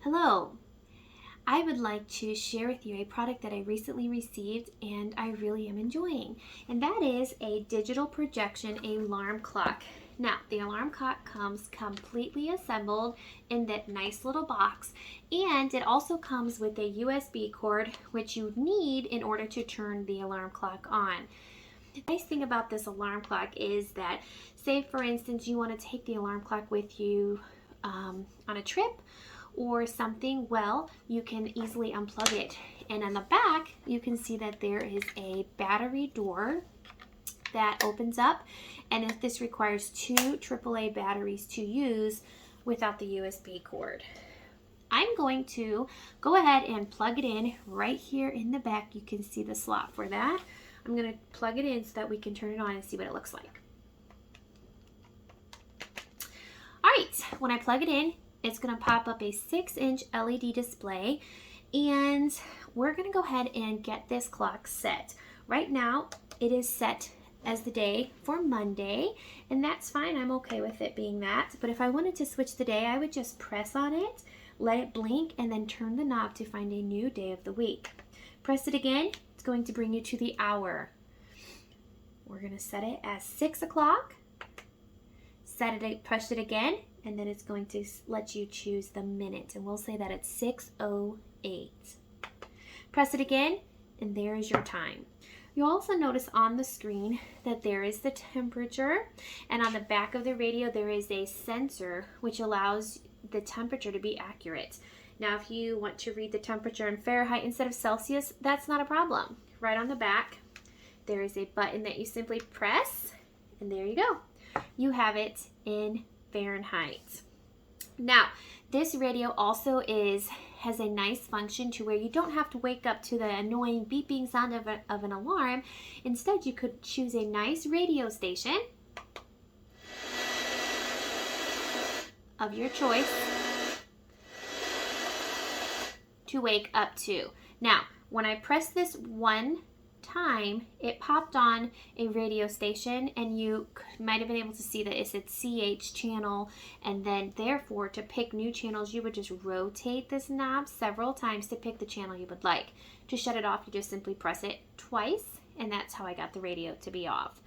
Hello, I would like to share with you a product that I recently received and I really am enjoying, and that is a digital projection alarm clock. Now, the alarm clock comes completely assembled in that nice little box, and it also comes with a USB cord, which you need in order to turn the alarm clock on. The nice thing about this alarm clock is that, say for instance, you want to take the alarm clock with you on a trip or something, well, you can easily unplug it. And on the back, you can see that there is a battery door that opens up, and if this requires two AAA batteries to use without the USB cord. I'm going to go ahead and plug it in right here in the back. You can see the slot for that. I'm going to plug it in so that we can turn it on and see what it looks like. All right, when I plug it in, it's going to pop up a 6-inch LED display, and we're going to go ahead and get this clock set. Right now, it is set as the day for Monday, and that's fine. I'm okay with it being that. But if I wanted to switch the day, I would just press on it, let it blink, and then turn the knob to find a new day of the week. Press it again. It's going to bring you to the hour. We're going to set it as 6 o'clock. Press it again, and then it's going to let you choose the minute, and we'll say that it's 6:08. Press it again, and there is your time. You'll also notice on the screen that there is the temperature, and on the back of the radio there is a sensor which allows the temperature to be accurate. Now, if you want to read the temperature in Fahrenheit instead of Celsius, that's not a problem. Right on the back, there is a button that you simply press, and there you go. You have it in Fahrenheit. Now, this radio also has a nice function to where you don't have to wake up to the annoying beeping sound of an alarm. Instead, you could choose a nice radio station of your choice to wake up to. Now, when I press this one time, it popped on a radio station, and you might have been able to see that it said CH channel, and then therefore to pick new channels you would just rotate this knob several times to pick the channel you would like. To shut it off, you just simply press it twice, and that's how I got the radio to be off.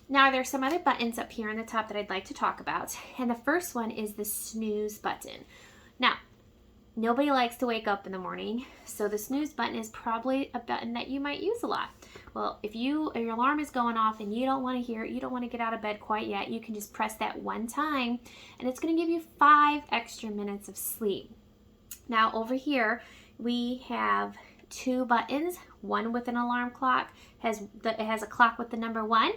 Now, there's some other buttons up here on the top that I'd like to talk about, and the first one is the snooze button. Now, nobody likes to wake up in the morning, so the snooze button is probably a button that you might use a lot. Well, if your alarm is going off and you don't want to hear it, you don't want to get out of bed quite yet, you can just press that one time, and it's going to give you 5 extra minutes of sleep. Now, over here, we have 2 buttons, one with an alarm clock. It has a clock with the number 1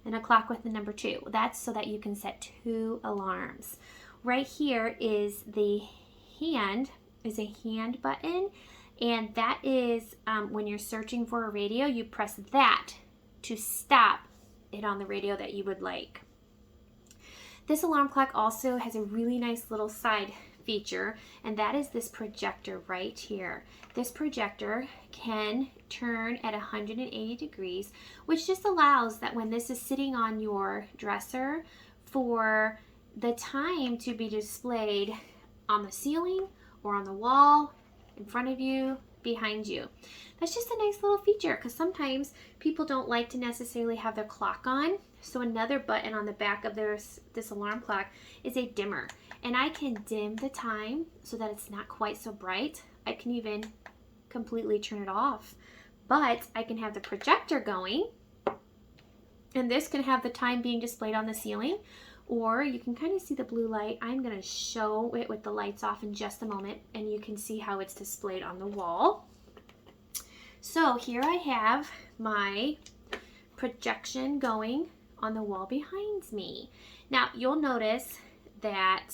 and a clock with the number 2. That's so that you can set 2 alarms. Right here is a hand button, and that is when you're searching for a radio, you press that to stop it on the radio that you would like. This alarm clock also has a really nice little side feature, and that is this projector right here. This projector can turn at 180 degrees, which just allows that when this is sitting on your dresser, for the time to be displayed on the ceiling or on the wall, in front of you, behind you. That's just a nice little feature, because sometimes people don't like to necessarily have their clock on. So another button on the back of this alarm clock is a dimmer, and I can dim the time so that it's not quite so bright. I can even completely turn it off, but I can have the projector going, and this can have the time being displayed on the ceiling, or you can kind of see the blue light. I'm going to show it with the lights off in just a moment, and you can see how it's displayed on the wall. So here I have my projection going on the wall behind me. Now, you'll notice that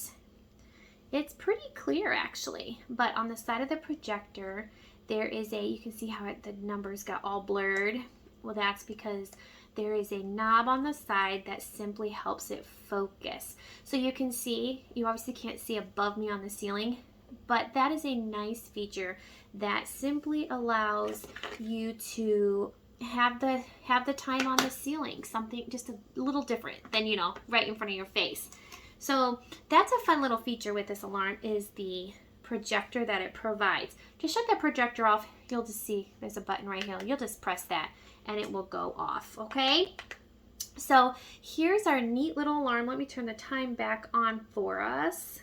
it's pretty clear actually, but on the side of the projector, there is you can see how the numbers got all blurred. Well, that's because there is a knob on the side that simply helps it focus. So you can see, you obviously can't see above me on the ceiling, but that is a nice feature that simply allows you to have the time on the ceiling, something just a little different than, right in front of your face. So that's a fun little feature with this alarm, is the projector that it provides. To shut that projector off, you'll just see there's a button right here. You'll just press that and it will go off, okay? So here's our neat little alarm. Let me turn the time back on for us.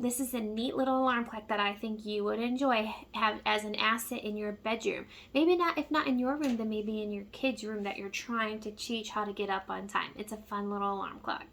This is a neat little alarm clock that I think you would enjoy have as an asset in your bedroom. Maybe not, if not in your room, then maybe in your kid's room that you're trying to teach how to get up on time. It's a fun little alarm clock.